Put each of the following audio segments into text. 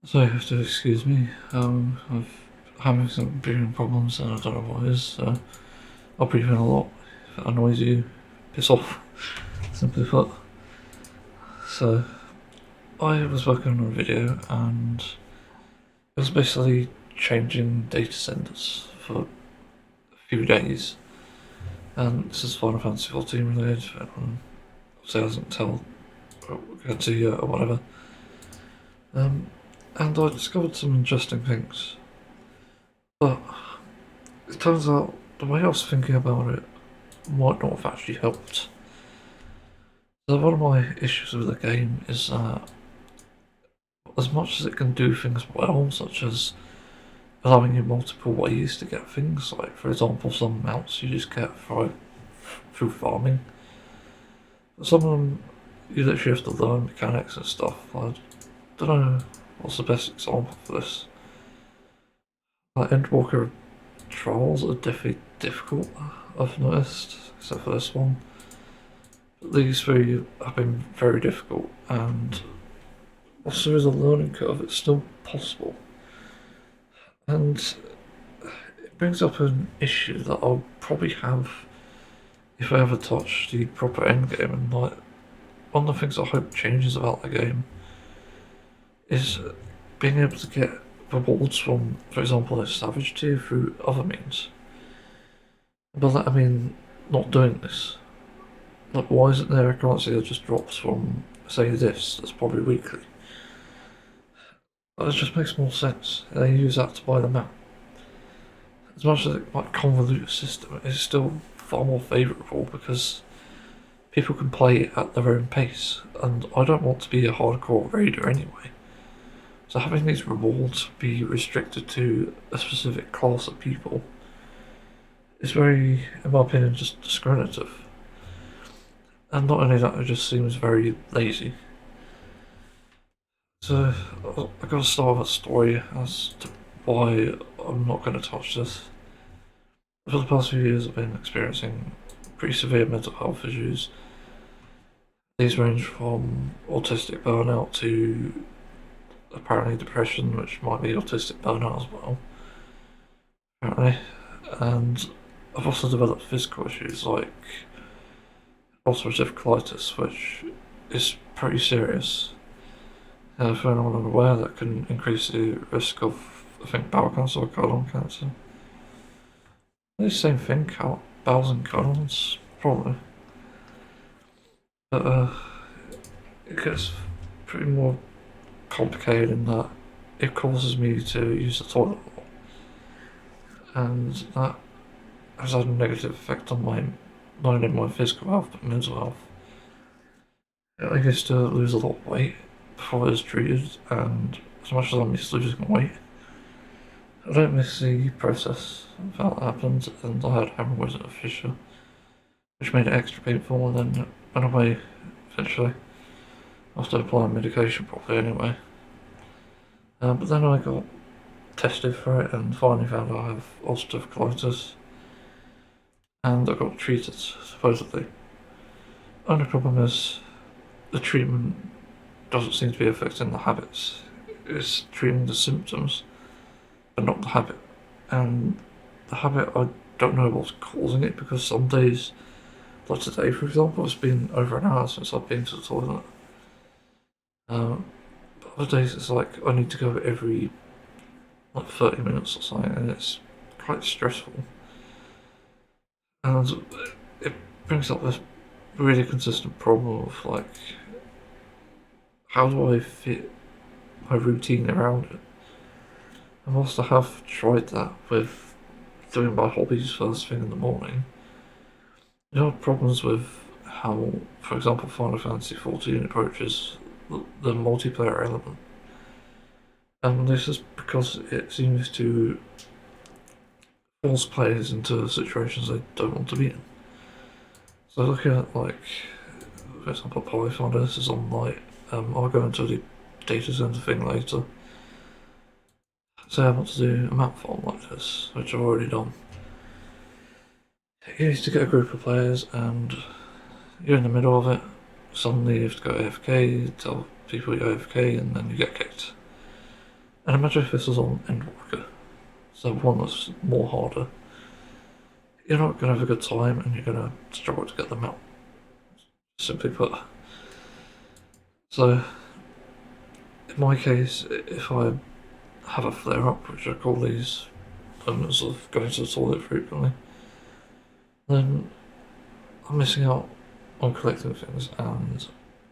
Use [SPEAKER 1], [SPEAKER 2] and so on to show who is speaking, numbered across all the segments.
[SPEAKER 1] So you have to excuse me. I'm having some breathing problems and I don't know what it is. So I'll breathe in a lot. If it annoys you, piss off. Simply put. So I was working on a video and it was basically changing data centers for a few days. And this is Final Fantasy XIV related. If anyone obviously hasn't tell or get to yet or whatever. And I discovered some interesting things. But it turns out the way I was thinking about it might not have actually helped. So one of my issues with the game is that as much as it can do things well, such as allowing you multiple ways to get things, like for example some mounts you just get through farming, but some of them you literally have to learn mechanics and stuff. I don't know what's the best example for this. Like Endwalker trials are definitely difficult, I've noticed, except for this one. These three have been very difficult, and whilst there is a learning curve, it's still possible. And it brings up an issue that I'll probably have if I ever touch the proper endgame. And like, one of the things I hope changes about the game is being able to get rewards from, for example, a Savage tier through other means. By that I mean not doing this. Like, why isn't there a currency that just drops from, say, this, that's probably weekly? It just makes more sense. They use that to buy the map. As much as it might convolute the system, it's still far more favourable because people can play it at their own pace, and I don't want to be a hardcore raider anyway. So having these rewards be restricted to a specific class of people is very, in my opinion, just discriminative. And not only that, it just seems very lazy. So I gotta start with a story as to why I'm not going to touch this. For the past few years, I've been experiencing pretty severe mental health issues. These range from autistic burnout to apparently depression, which might be autistic burnout as well, apparently. And I've also developed physical issues like ulcerative colitis, which is pretty serious. For anyone unaware, that can increase the risk of, I think, bowel cancer or colon cancer. The same thing, bowels and colons, probably. But it gets pretty more complicated in that it causes me to use the toilet more. And that has had a negative effect on not only my physical health, but mental health. I used to lose a lot of weight before I was treated, and as much as I miss losing weight, I don't miss the process that happened, and I had hemorrhoids and a fissure, which made it extra painful, and then it went away eventually, after applying medication properly anyway. But then I got tested for it and finally found I have ulcerative colitis, and I got treated, supposedly. Only problem is, the treatment doesn't seem to be affecting the habits. It's treating the symptoms, but not the habit. And the habit, I don't know what's causing it, because some days, like today for example, it's been over an hour since I've been to the toilet. But other days it's like I need to go every like 30 minutes or something, and it's quite stressful. And it brings up this really consistent problem of like, how do I fit my routine around it? And whilst I have tried that with doing my hobbies first thing in the morning, there are problems with how, for example, Final Fantasy XIV approaches the multiplayer element. And this is because it seems to force players into situations they don't want to be in. So looking at, like, for example, Pathfinder, this is on light. I'll go into the data center thing later. Say I want to do a map farm like this, which I've already done. You need to get a group of players, and you're in the middle of it. Suddenly you have to go AFK, tell people you're AFK, and then you get kicked. And imagine if this was on Endwalker, so one that's more harder. You're not going to have a good time and you're going to struggle to get them out, simply put. So, in my case, if I have a flare up, which I call these moments of going to the toilet frequently, then I'm missing out on collecting things, and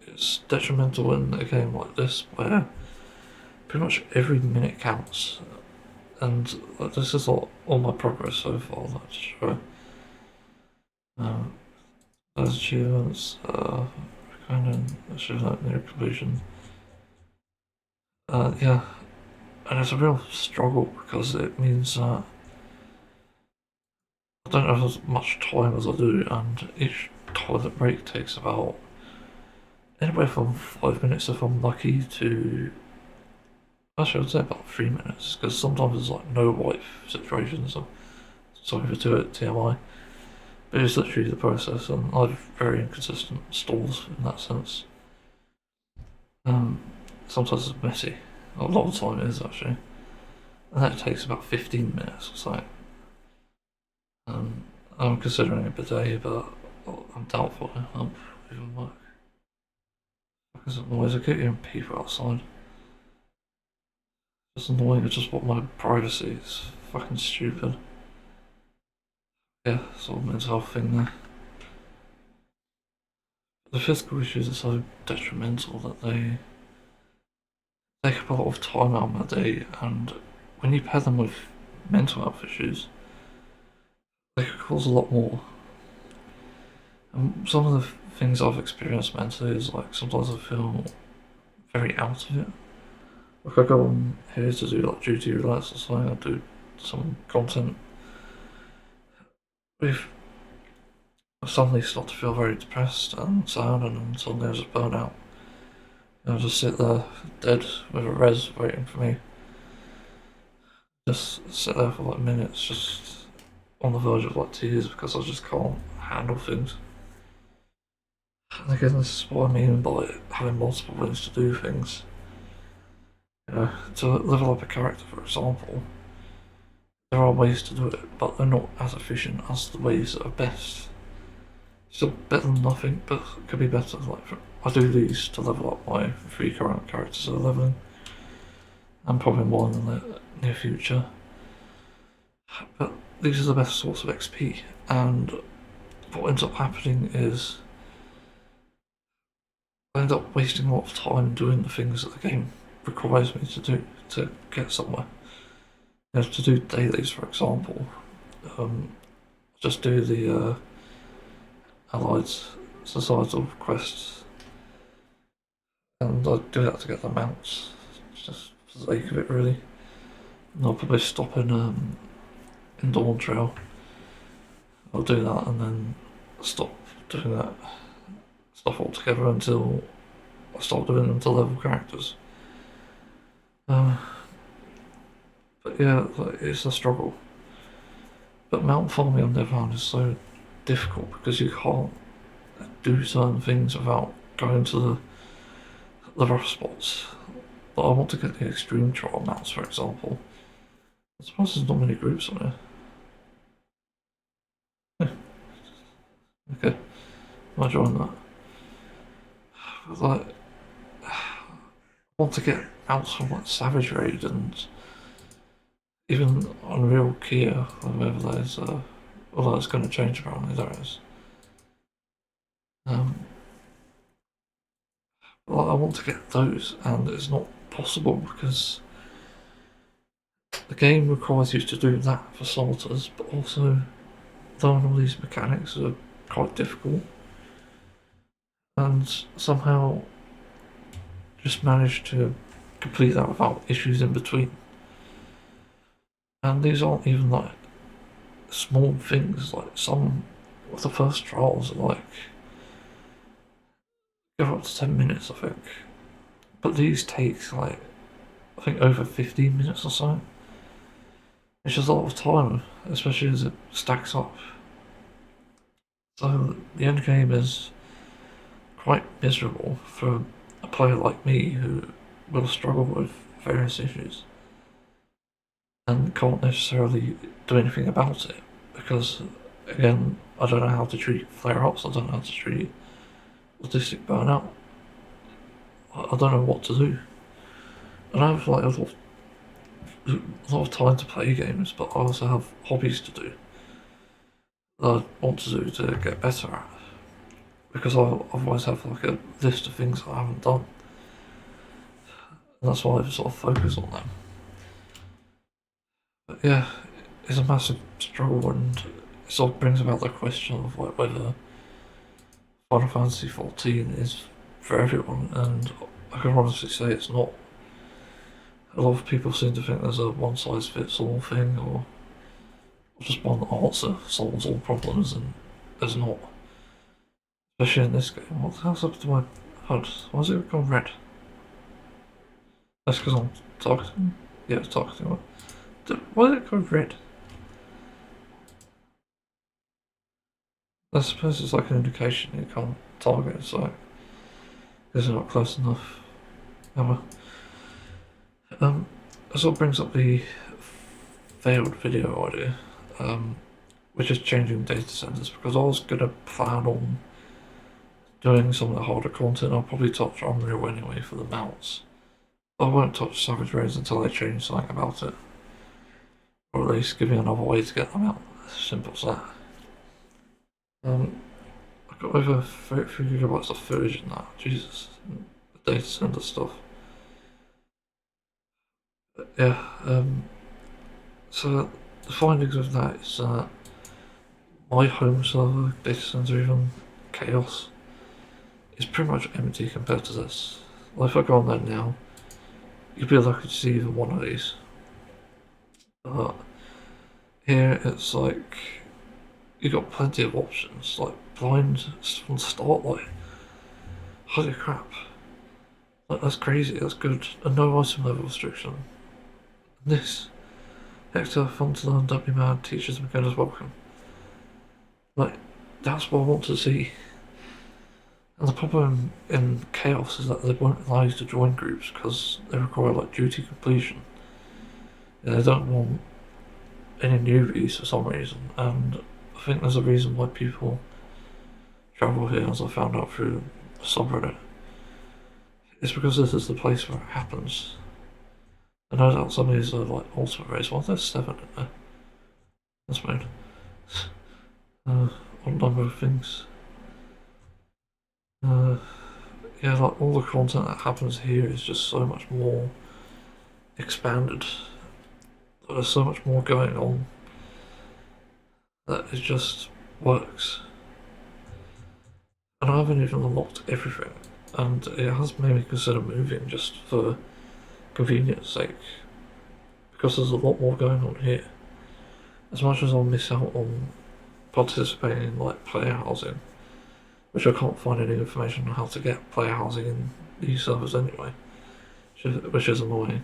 [SPEAKER 1] it's detrimental in a game like this where pretty much every minute counts. And this is all my progress so far. That's true. Those achievements, kind of achievement near completion. Yeah, and it's a real struggle because it means that I don't have as much time as I do, and each toilet break takes about anywhere from 5 minutes if I'm lucky to. Actually, I'd say about 3 minutes because sometimes there's like no wife situations. So sorry for TMI. But it's literally the process, and I've very inconsistent stalls in that sense. Um, Sometimes it's messy. A lot of the time it is actually, and that takes about 15 minutes or so. I'm considering a bidet, but I'm doubtful it'll even work. Because otherwise I keep hearing people outside. It's annoying. I just want my privacy. It's fucking stupid. Yeah, sort of mental health thing there. The physical issues are so detrimental that they take up a lot of time out of my day, and when you pair them with mental health issues, they could cause a lot more. And some of the things I've experienced mentally is like sometimes I feel very out of it. Like I go on here to do like duty relax or something, I do some content. We've suddenly start to feel very depressed and sad, and then suddenly I just burn out. And I just sit there dead with a res waiting for me. Just sit there for like minutes, just on the verge of like tears because I just can't handle things. And again, this is what I mean by having multiple ways to do things. You know, to level up a character, for example, there are ways to do it, but they're not as efficient as the ways that are best. Still better than nothing, but could be better. Like I do these to level up my 3 current characters that are leveling, and probably more in the near future. But these are the best source of XP, and what ends up happening is I end up wasting a lot of time doing the things that the game requires me to do to get somewhere. You know, to do dailies, for example, just do the allied societal quests, and I do that to get the mounts, just for the sake of it, really. And I'll probably stop in Dawn Trail. I'll do that and then stop doing that stuff altogether until I start doing them to level characters. But yeah, it's a struggle. But mount farming on the other hand is so difficult because you can't do certain things without going to the rough spots. But I want to get the extreme trial mounts, for example. I suppose there's not many groups on here. Okay, I'll join that. But like, I want to get mounts from like Savage Raid and even Unreal Kia, or whatever that is. Although it's going to change apparently, there is. Well, I want to get those, and it's not possible because the game requires you to do that for starters, but also learn all these mechanics are quite difficult, and somehow just managed to complete that without issues in between. And these aren't even like small things, like some of the first trials are like go up to 10 minutes, I think. But these take like I think over 15 minutes or so. It's just a lot of time, especially as it stacks up. So the end game is quite miserable for a player like me who will struggle with various issues. and can't necessarily do anything about it because, again, I don't know how to treat flare-ups. I don't know how to treat autistic burnout. I don't know what to do. And I have like a lot of time to play games, but I also have hobbies to do that I want to do to get better at. Because I otherwise have like a list of things I haven't done, and that's why I sort of focus on them. But yeah, it's a massive struggle, and it sort of brings about the question of like whether Final Fantasy XIV is for everyone, and I can honestly say it's not. A lot of people seem to think there's a one-size-fits-all thing, or just one answer solves all problems, and there's not. Especially in this game. What the hell's up to my HUD? Why has it gone red? That's because I'm targeting. Yeah, it's targeting. Why did it go red? I suppose it's like an indication you can't target, so it's not close enough. Ever. That sort of brings up the failed video idea, which is changing data centers, because I was gonna plan on doing some of the harder content. I'll probably touch Unreal anyway for the mounts. I won't touch Savage Rays until they change something about it. Or at least give me another way to get them out. Simple as that. I've got over 33 gigabytes of footage in that. Jesus. The data center stuff. But yeah, so the findings of that is that my home server, data center, even Chaos, is pretty much empty compared to this. Like if I go on there now, you'd be lucky to see even one of these. But here it's like you got plenty of options, like blind from start, like holy crap. Like that's crazy, that's good. And no item level restriction. And this Hector, fun to learn, don't be mad, teachers and beginners welcome. Like, that's what I want to see. And the problem in Chaos is that they won't allow you to join groups because they require like duty completion. Yeah, they don't want any newbies for some reason, and I think there's a reason why people travel here, as I found out through the subreddit. It's because this is the place where it happens. And no doubt some of these are like ultimate race. Well, there's 7 in there. That's weird. Odd number of things. Yeah, like all the content that happens here is just so much more expanded. There's so much more going on that it just works. And I haven't even unlocked everything, and it has made me consider moving just for convenience sake, because there's a lot more going on here. As much as I'll miss out on participating in like player housing, which I can't find any information on how to get player housing in these servers anyway, which is annoying.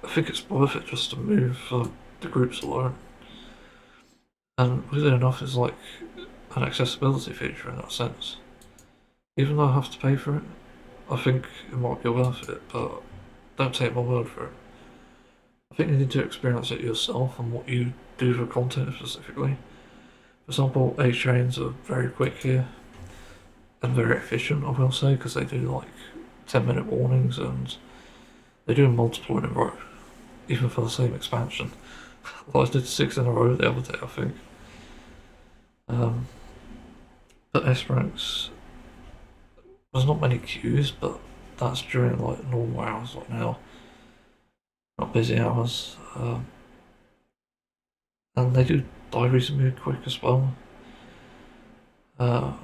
[SPEAKER 1] I think it's worth it just to move for the groups alone. And weirdly enough, it's like an accessibility feature in that sense. Even though I have to pay for it, I think it might be worth it, but don't take my word for it. I think you need to experience it yourself and what you do for content specifically. For example, A-trains are very quick here and very efficient, I will say, because they do like 10-minute warnings and they do multiple in a row, even for the same expansion. I did 6 in a row the other day, I think. But S-ranks, there's not many queues, but that's during like normal hours like now, not busy hours. And they do diaries move quick as well. Trying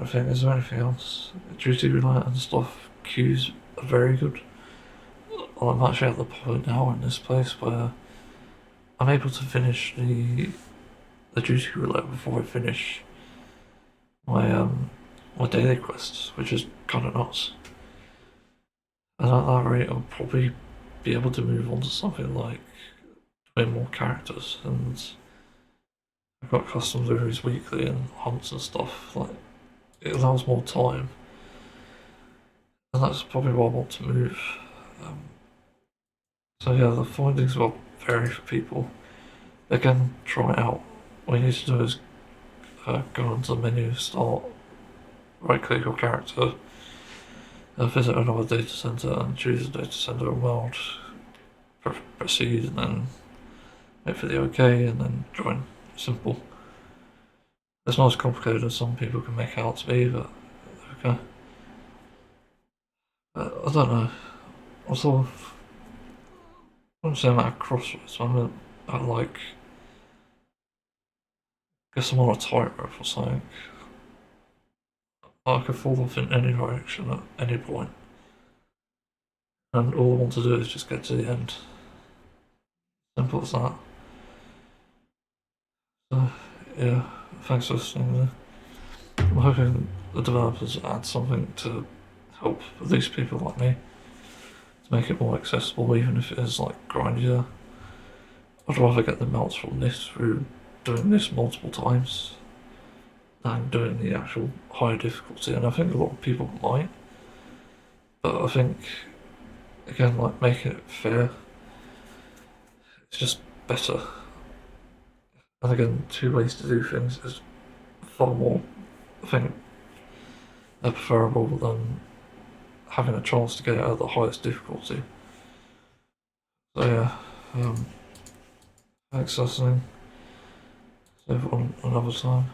[SPEAKER 1] to think, is there anything else? Duty reliant and stuff, queues are very good. I'm actually at the point now in this place where I'm able to finish the duty roulette before I finish my daily quests, which is kind of nuts. And at that rate, I'll probably be able to move on to something like doing more characters, and I've got custom deliveries weekly and hunts and stuff. Like, it allows more time, and that's probably why I want to move. So yeah, the findings will vary for people. Again, try it out. What you need to do is go into the menu, start, right-click your character, visit another data center, and choose a data center and world. Proceed, and then wait for the OK, and then join. Simple. It's not as complicated as some people can make out to be, but okay. I don't know. I'm sort of, I wouldn't say I'm at a crossroads. I'm at like, I guess I'm on a tightrope or something. I could fall off in any direction at any point, and all I want to do is just get to the end. Simple as that. So, yeah, thanks for listening. I'm hoping the developers add something to help at least people like me to make it more accessible, even if it is like grindier. I'd rather get the melts from this through doing this multiple times than doing the actual higher difficulty, and I think a lot of people might. But I think, again, like making it fair, it's just better. And again, two ways to do things is far more, I think, preferable than having a chance to get it at the highest difficulty. So yeah, thanks for listening. See everyone another time.